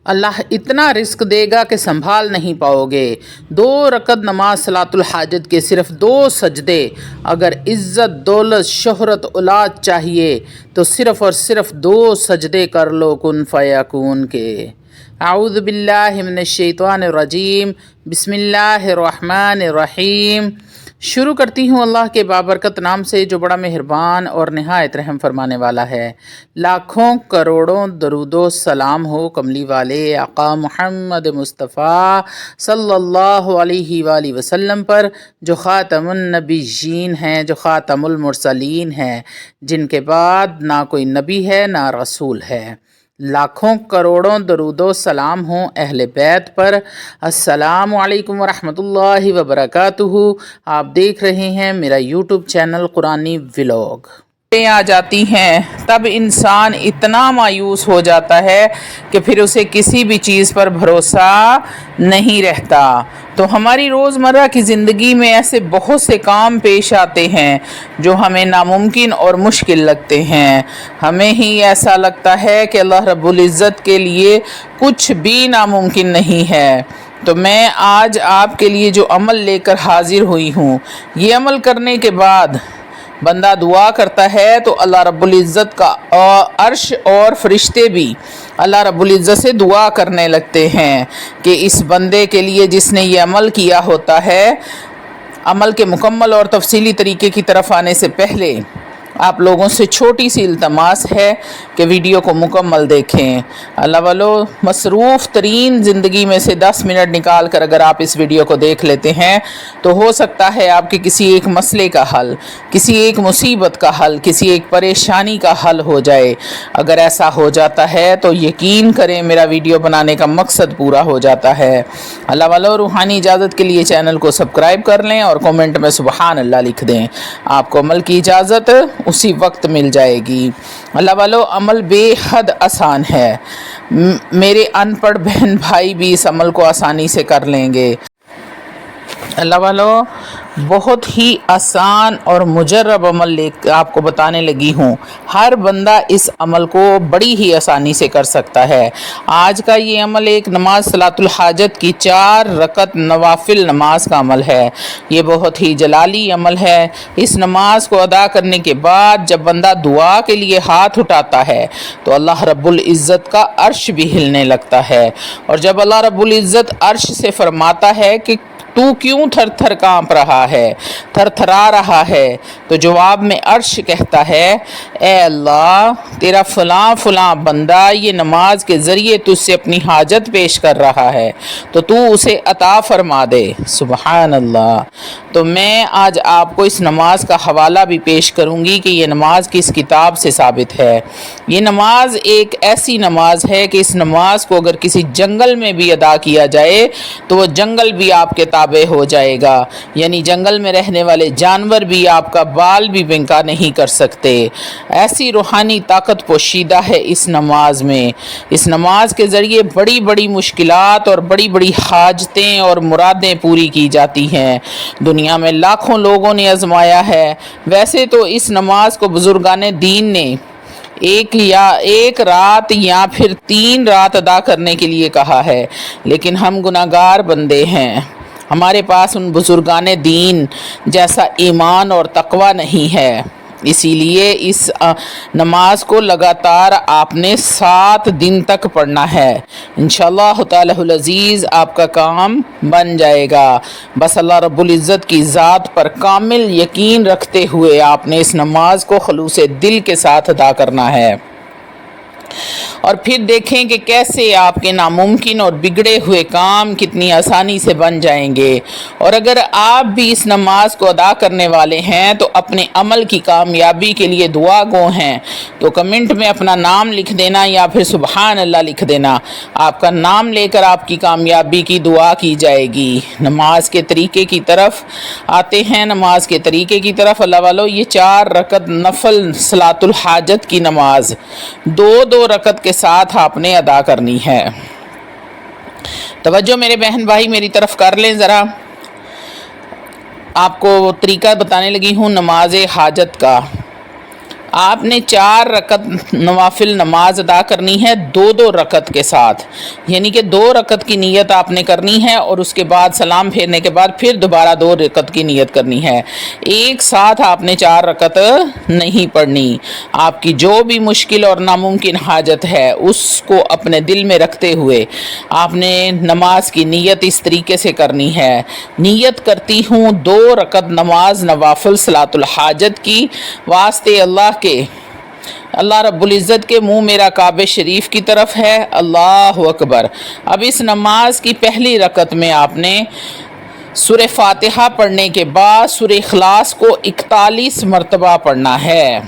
اللہ اتنا رزق دے گا کہ سنبھال نہیں پاؤ گے۔ 2 رکعت نماز صلاۃ الحاجت کے صرف 2 سجدے، اگر عزت دولت شہرت اولاد چاہیے تو صرف اور صرف 2 سجدے کر لو کن فیکون کے۔ اعوذ باللہ من الشیطان الرجیم، بسم اللہ الرحمن الرحیم۔ شروع کرتی ہوں اللہ کے بابرکت نام سے جو بڑا مہربان اور نہایت رحم فرمانے والا ہے۔ لاکھوں کروڑوں درود و سلام ہو کملی والے آقا محمد مصطفیٰ صلی اللہ علیہ وآلہ وسلم پر، جو خاتم النبیین ہیں، جو خاتم المرسلین ہیں، جن کے بعد نہ کوئی نبی ہے نہ رسول ہے۔ لاکھوں کروڑوں درود و سلام ہوں اہل بیت پر۔ السلام علیکم ورحمۃ اللہ وبرکاتہ۔ آپ دیکھ رہے ہیں میرا یوٹیوب چینل قرآنی ولاگ۔ آ جاتی ہیں تب انسان اتنا مایوس ہو جاتا ہے کہ پھر اسے کسی بھی چیز پر بھروسہ نہیں رہتا۔ تو ہماری روزمرہ کی زندگی میں ایسے بہت سے کام پیش آتے ہیں جو ہمیں ناممکن اور مشکل لگتے ہیں۔ ہمیں ہی ایسا لگتا ہے کہ اللہ رب العزت کے لیے کچھ بھی ناممکن نہیں ہے۔ تو میں آج آپ کے لیے جو عمل لے کر حاضر ہوئی ہوں، یہ عمل کرنے کے بعد بندہ دعا کرتا ہے تو اللہ رب العزت کا عرش اور فرشتے بھی اللہ رب العزت سے دعا کرنے لگتے ہیں کہ اس بندے کے لیے جس نے یہ عمل کیا ہوتا ہے۔ عمل کے مکمل اور تفصیلی طریقے کی طرف آنے سے پہلے آپ لوگوں سے چھوٹی سی التماس ہے کہ ویڈیو کو مکمل دیکھیں۔ اللہ والو، مصروف ترین زندگی میں سے 10 منٹ نکال کر اگر آپ اس ویڈیو کو دیکھ لیتے ہیں تو ہو سکتا ہے آپ کے کسی ایک مسئلے کا حل، کسی ایک مصیبت کا حل، کسی ایک پریشانی کا حل ہو جائے۔ اگر ایسا ہو جاتا ہے تو یقین کریں میرا ویڈیو بنانے کا مقصد پورا ہو جاتا ہے۔ اللہ والو، روحانی اجازت کے لیے چینل کو سبسکرائب کر لیں اور کومنٹ میں سبحان اللہ لکھ دیں۔ آپ کو عمل کی اجازت اسی وقت مل جائے گی۔ اللہ والو، عمل بے حد آسان ہے۔ میرے ان پڑھ بہن بھائی بھی اس عمل کو آسانی سے کر لیں گے۔ اللہ والو، بہت ہی آسان اور مجرب عمل آپ کو بتانے لگی ہوں۔ ہر بندہ اس عمل کو بڑی ہی آسانی سے کر سکتا ہے۔ آج کا یہ عمل ایک نماز صلاۃ الحاجت کی 4 رکعت نوافل نماز کا عمل ہے۔ یہ بہت ہی جلالی عمل ہے۔ اس نماز کو ادا کرنے کے بعد جب بندہ دعا کے لیے ہاتھ اٹھاتا ہے تو اللہ رب العزت کا عرش بھی ہلنے لگتا ہے، اور جب اللہ رب العزت عرش سے فرماتا ہے کہ تو کیوں تھر تھر کانپ رہا ہے، تھر تھرا رہا ہے، تو جواب میں عرش کہتا ہے اے اللہ، تیرا فلاں فلاں بندہ یہ نماز کے ذریعے تجھ سے اپنی حاجت پیش کر رہا ہے تو تو اسے عطا فرما دے۔ سبحان اللہ۔ تو میں آج آپ کو اس نماز کا حوالہ بھی پیش کروں گی کہ یہ نماز کس کتاب سے ثابت ہے۔ یہ نماز ایک ایسی نماز ہے کہ اس نماز کو اگر کسی جنگل میں بھی ادا کیا جائے تو وہ جنگل بھی آپ کے تابع ہو جائے گا، یعنی جنگل میں رہنے والے جانور بھی آپ کا بال بھی بنکا نہیں کر سکتے۔ ایسی روحانی طاقت پوشیدہ ہے اس نماز میں۔ اس نماز کے ذریعے بڑی بڑی مشکلات اور بڑی بڑی حاجتیں اور مرادیں پوری کی جاتی ہیں۔ دنیا میں لاکھوں لوگوں نے آزمایا ہے۔ ویسے تو اس نماز کو بزرگان دین نے ایک رات یا پھر 3 رات ادا کرنے کے لیے کہا ہے، لیکن ہم گناہگار بندے ہیں، ہمارے پاس ان بزرگان دین جیسا ایمان اور تقوی نہیں ہے، اسی لیے اس نماز کو لگاتار آپ نے 7 دن تک پڑھنا ہے۔ انشاءاللہ تعالی العزیز آپ کا کام بن جائے گا۔ بس اللہ رب العزت کی ذات پر کامل یقین رکھتے ہوئے آپ نے اس نماز کو خلوص دل کے ساتھ ادا کرنا ہے، اور پھر دیکھیں کہ کیسے آپ کے ناممکن اور بگڑے ہوئے کام کتنی آسانی سے بن جائیں گے۔ اور اگر آپ بھی اس نماز کو ادا کرنے والے ہیں تو اپنے عمل کی کامیابی کے لیے دعا گو ہیں تو کمنٹ میں اپنا نام لکھ دینا یا پھر سبحان اللہ لکھ دینا۔ آپ کا نام لے کر آپ کی کامیابی کی دعا کی جائے گی۔ نماز کے طریقے کی طرف آتے ہیں۔ نماز کے طریقے کی طرف اللہ والو، یہ 4 رکعت نفل صلاۃ الحاجت کی نماز 2 رکعت کے ساتھ آپ نے ادا کرنی ہے۔ توجہ میرے بہن بھائی میری طرف کر لیں ذرا۔ آپ کو طریقہ بتانے لگی ہوں نماز حاجت کا۔ آپ نے 4 رکعت نوافل نماز ادا کرنی ہے 2 رکعت کے ساتھ، یعنی کہ 2 رکعت کی نیت آپ نے کرنی ہے اور اس کے بعد سلام پھیرنے کے بعد پھر دوبارہ 2 رکعت کی نیت کرنی ہے۔ ایک ساتھ آپ نے 4 رکعت نہیں پڑھنی۔ آپ کی جو بھی مشکل اور ناممکن حاجت ہے اس کو اپنے دل میں رکھتے ہوئے آپ نے نماز کی نیت اس طریقے سے کرنی ہے۔ نیت کرتی ہوں 2 رکعت نماز نوافل صلاۃ الحاجت کی، واسطے اللہ کے، اللہ رب العزت کے منہ میرا کعبہ شریف کی طرف ہے، اللہ اکبر۔ اب اس نماز کی پہلی رکعت میں آپ نے سورہ فاتحہ پڑھنے کے بعد سورہ اخلاص کو 41 مرتبہ پڑھنا ہے۔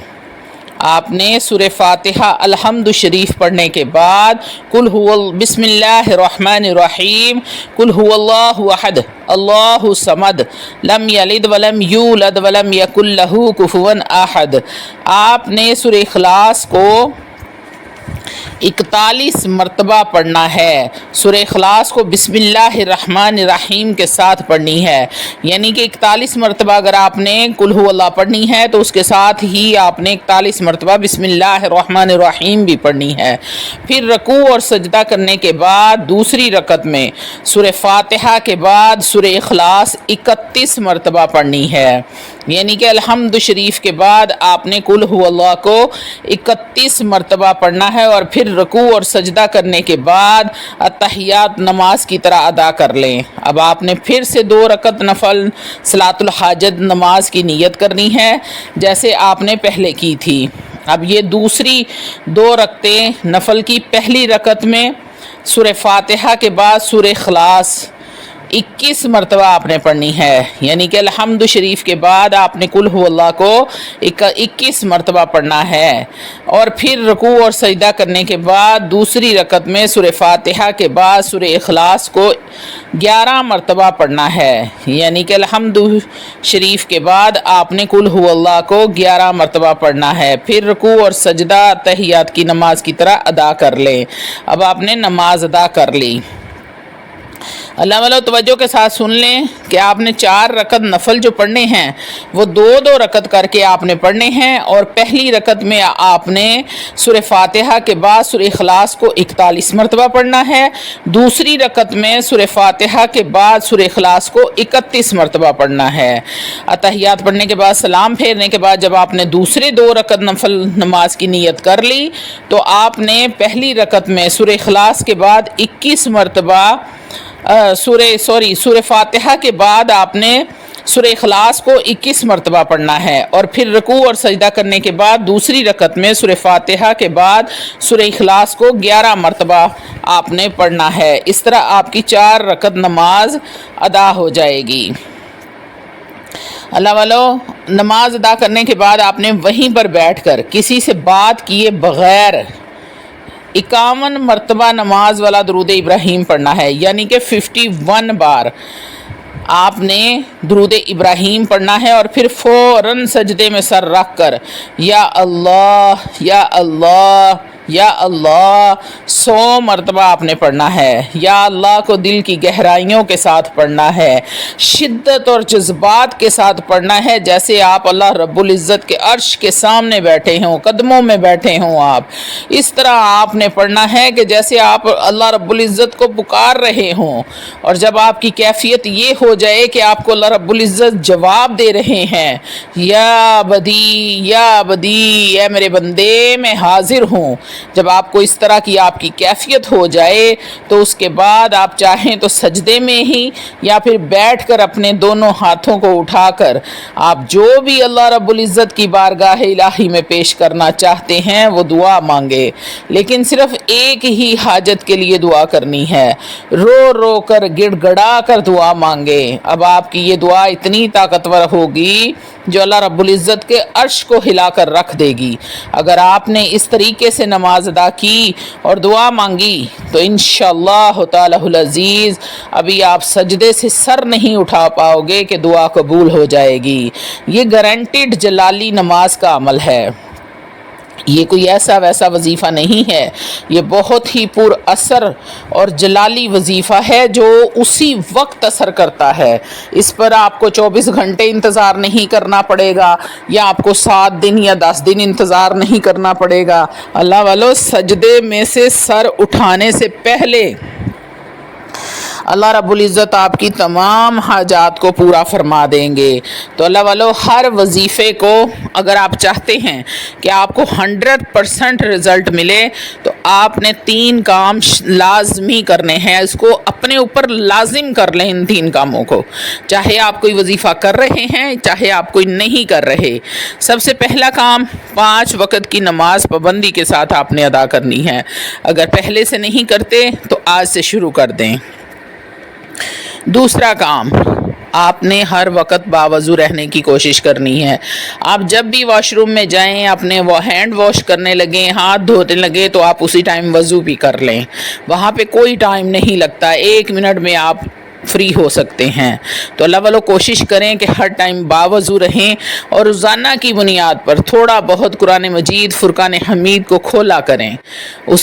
آپ نے سورہ فاتحہ الحمد شریف پڑھنے کے بعد بسم اللہ الرحمن الرحیم، قل هو اللہ احد اللہ الصمد لم یلد ولم یولد ولم یکن لہ کفوا احد، آپ نے سورہ اخلاص کو 41 مرتبہ پڑھنا ہے۔ سورہ اخلاص کو بسم اللہ الرحمن الرحیم کے ساتھ پڑھنی ہے، یعنی کہ 41 مرتبہ اگر آپ نے قل هو اللہ پڑھنی ہے تو اس کے ساتھ ہی آپ نے 41 مرتبہ بسم اللہ الرحمن الرحیم بھی پڑھنی ہے۔ پھر رکوع اور سجدہ کرنے کے بعد دوسری رکعت میں سورہ فاتحہ کے بعد سورہ اخلاص 31 مرتبہ پڑھنی ہے، یعنی کہ الحمد شریف کے بعد آپ نے قل هو اللہ کو 31 مرتبہ پڑھنا ہے، اور پھر رکوع اور سجدہ کرنے کے بعد اتحیات نماز کی طرح ادا کر لیں۔ اب آپ نے پھر سے 2 رکعت نفل صلاۃ الحاجت نماز کی نیت کرنی ہے جیسے آپ نے پہلے کی تھی۔ اب یہ دوسری 2 رکعتیں نفل کی پہلی رکعت میں سورہ فاتحہ کے بعد سورہ اخلاص 21 مرتبہ آپ نے پڑھنی ہے، یعنی کہ الحمد شریف کے بعد آپ نے قل هو اللہ کو 21 مرتبہ پڑھنا ہے، اور پھر رکوع اور سجدہ کرنے کے بعد دوسری رکعت میں سورہ فاتحہ کے بعد سورہ اخلاص کو 11 مرتبہ پڑھنا ہے، یعنی کہ الحمد شریف کے بعد آپ نے قل هو اللہ کو 11 مرتبہ پڑھنا ہے۔ پھر رکوع اور سجدہ تحیات کی نماز کی طرح ادا کر لیں۔ اب آپ نے نماز ادا کر لی۔ اللہ والو توجہ کے ساتھ سن لیں کہ آپ نے 4 رکعت نفل جو پڑھنے ہیں وہ 2 رکعت کر کے آپ نے پڑھنے ہیں، اور پہلی رکعت میں آپ نے سورہ فاتحہ کے بعد سورہ اخلاص کو 41 مرتبہ پڑھنا ہے، دوسری رکعت میں سورہ فاتحہ کے بعد سورہ اخلاص کو 31 مرتبہ پڑھنا ہے۔ اتحیات پڑھنے کے بعد سلام پھیرنے کے بعد جب آپ نے دوسرے 2 رکعت نفل نماز کی نیت کر لی تو آپ نے پہلی رکعت میں سورہ اخلاص کے بعد 21 مرتبہ سورہ فاتحہ کے بعد آپ نے سورہ اخلاص کو 21 مرتبہ پڑھنا ہے، اور پھر رکوع اور سجدہ کرنے کے بعد دوسری رکعت میں سورہ فاتحہ کے بعد سورہ اخلاص کو 11 مرتبہ آپ نے پڑھنا ہے۔ اس طرح آپ کی 4 رکعت نماز ادا ہو جائے گی۔ اللہ والو نماز ادا کرنے کے بعد آپ نے وہیں پر بیٹھ کر کسی سے بات کیے بغیر 51 مرتبہ نماز والا درود ابراہیم پڑھنا ہے، یعنی کہ 51 بار آپ نے درود ابراہیم پڑھنا ہے، اور پھر فوراً سجدے میں سر رکھ کر یا اللہ یا اللہ یا اللہ 100 مرتبہ آپ نے پڑھنا ہے۔ یا اللہ کو دل کی گہرائیوں کے ساتھ پڑھنا ہے، شدت اور جذبات کے ساتھ پڑھنا ہے، جیسے آپ اللہ رب العزت کے عرش کے سامنے بیٹھے ہوں، قدموں میں بیٹھے ہوں آپ، اس طرح آپ نے پڑھنا ہے کہ جیسے آپ اللہ رب العزت کو پکار رہے ہوں، اور جب آپ کی کیفیت یہ ہو جائے کہ آپ کو اللہ رب العزت جواب دے رہے ہیں، یا بدی اے میرے بندے میں حاضر ہوں، جب آپ کو اس طرح کی آپ کی کیفیت ہو جائے تو اس کے بعد آپ چاہیں تو سجدے میں ہی یا پھر بیٹھ کر اپنے دونوں ہاتھوں کو اٹھا کر آپ جو بھی اللہ رب العزت کی بارگاہ الہی میں پیش کرنا چاہتے ہیں وہ دعا مانگے، لیکن صرف ایک ہی حاجت کے لیے دعا کرنی ہے، رو رو کر گڑ گڑا کر دعا مانگے۔ اب آپ کی یہ دعا اتنی طاقتور ہوگی جو اللہ رب العزت کے عرش کو ہلا کر رکھ دے گی۔ اگر آپ نے اس طریقے سے نماز ادا کی اور دعا مانگی تو انشاءاللہ تعالی العزیز ابھی آپ سجدے سے سر نہیں اٹھا پاؤ گے کہ دعا قبول ہو جائے گی۔ یہ گارنٹیڈ جلالی نماز کا عمل ہے۔ یہ کوئی ایسا ویسا وظیفہ نہیں ہے، یہ بہت ہی پر اثر اور جلالی وظیفہ ہے جو اسی وقت اثر کرتا ہے۔ اس پر آپ کو 24 گھنٹے انتظار نہیں کرنا پڑے گا، یا آپ کو 7 دن یا 10 دن انتظار نہیں کرنا پڑے گا۔ اللہ والو، سجدے میں سے سر اٹھانے سے پہلے اللہ رب العزت آپ کی تمام حاجات کو پورا فرما دیں گے۔ تو اللہ والو، ہر وظیفے کو اگر آپ چاہتے ہیں کہ آپ کو 100% رزلٹ ملے تو آپ نے 3 کام لازمی کرنے ہیں۔ اس کو اپنے اوپر لازم کر لیں، ان 3 کاموں کو، چاہے آپ کوئی وظیفہ کر رہے ہیں چاہے آپ کوئی نہیں کر رہے۔ سب سے پہلا کام، 5 وقت کی نماز پابندی کے ساتھ آپ نے ادا کرنی ہے۔ اگر پہلے سے نہیں کرتے تو آج سے شروع کر دیں۔ دوسرا کام، آپ نے ہر وقت باوضو رہنے کی کوشش کرنی ہے۔ آپ جب بھی واش روم میں جائیں، اپنے وہ ہینڈ واش کرنے لگیں، ہاتھ دھونے لگے، تو آپ اسی ٹائم وضو بھی کر لیں۔ وہاں پہ کوئی ٹائم نہیں لگتا، 1 منٹ میں آپ فری ہو سکتے ہیں۔ تو اللہ والو، کوشش کریں کہ ہر ٹائم باوضو رہیں، اور روزانہ کی بنیاد پر تھوڑا بہت قرآن مجید، فرقان حمید کو کھولا کریں۔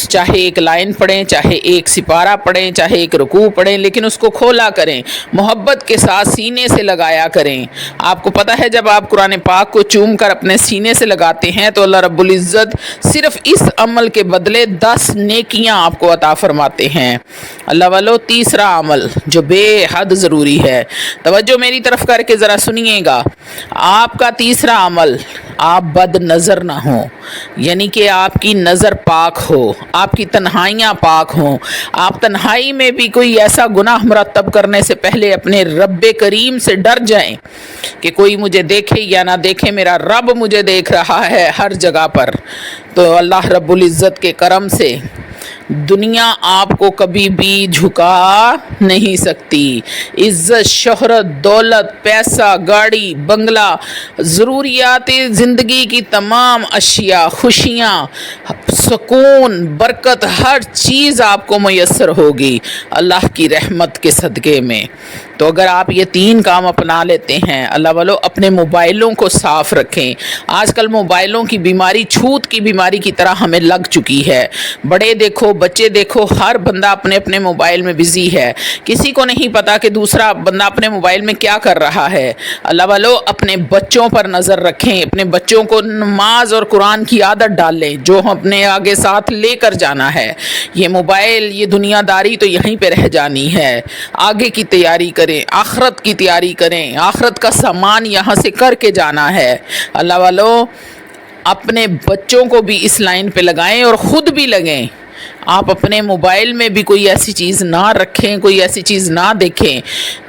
چاہے 1 لائن پڑھیں، چاہے 1 سپارہ پڑھیں، چاہے 1 رکوع پڑھیں، لیکن اس کو کھولا کریں، محبت کے ساتھ سینے سے لگایا کریں۔ آپ کو پتہ ہے جب آپ قرآن پاک کو چوم کر اپنے سینے سے لگاتے ہیں تو اللہ رب العزت صرف اس عمل کے بدلے 10 نیکیاں آپ کو عطا فرماتے ہیں۔ اللہ والو، تیسرا عمل جو بے حد ضروری ہے، توجہ میری طرف کر کے ذرا سنیے گا۔ آپ کا تیسرا عمل، آپ بد نظر نہ ہوں، یعنی کہ آپ کی نظر پاک ہو، آپ کی تنہائیاں پاک ہوں۔ آپ تنہائی میں بھی کوئی ایسا گناہ مرتب کرنے سے پہلے اپنے رب کریم سے ڈر جائیں کہ کوئی مجھے دیکھے یا نہ دیکھے، میرا رب مجھے دیکھ رہا ہے ہر جگہ پر۔ تو اللہ رب العزت کے کرم سے دنیا آپ کو کبھی بھی جھکا نہیں سکتی۔ عزت، شہرت، دولت، پیسہ، گاڑی، بنگلہ، ضروریات زندگی کی تمام اشیاء، خوشیاں، سکون، برکت، ہر چیز آپ کو میسر ہوگی اللہ کی رحمت کے صدقے میں۔ تو اگر آپ یہ 3 کام اپنا لیتے ہیں، اللہ والو، اپنے موبائلوں کو صاف رکھیں۔ آج کل موبائلوں کی بیماری چھوت کی بیماری کی طرح ہمیں لگ چکی ہے۔ بڑے دیکھو، بچے دیکھو، ہر بندہ اپنے اپنے موبائل میں بزی ہے۔ کسی کو نہیں پتا کہ دوسرا بندہ اپنے موبائل میں کیا کر رہا ہے۔ اللہ والو، اپنے بچوں پر نظر رکھیں، اپنے بچوں کو نماز اور قرآن کی عادت ڈالیں جو اپنے آگے ساتھ لے کر جانا ہے۔ یہ موبائل، یہ دنیا داری تو یہیں پہ رہ جانی ہے۔ آگے کی تیاری کریں، آخرت کی تیاری کریں، آخرت کا سامان یہاں سے کر کے جانا ہے۔ اللہ والو، اپنے بچوں کو بھی اس لائن پہ لگائیں اور خود بھی لگیں۔ آپ اپنے موبائل میں بھی کوئی ایسی چیز نہ رکھیں، کوئی ایسی چیز نہ دیکھیں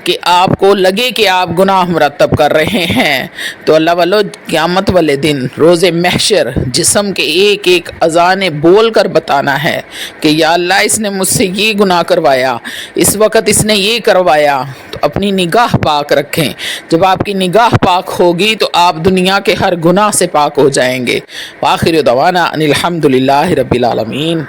کہ آپ کو لگے کہ آپ گناہ مرتب کر رہے ہیں۔ تو اللہ والو، قیامت والے دن، روز محشر، جسم کے ایک ایک اذان بول کر بتانا ہے کہ یا اللہ، اس نے مجھ سے یہ گناہ کروایا، اس وقت اس نے یہ کروایا۔ تو اپنی نگاہ پاک رکھیں۔ جب آپ کی نگاہ پاک ہوگی تو آپ دنیا کے ہر گناہ سے پاک ہو جائیں گے۔ وآخر دعوانا ان الحمد للہ رب العالمین۔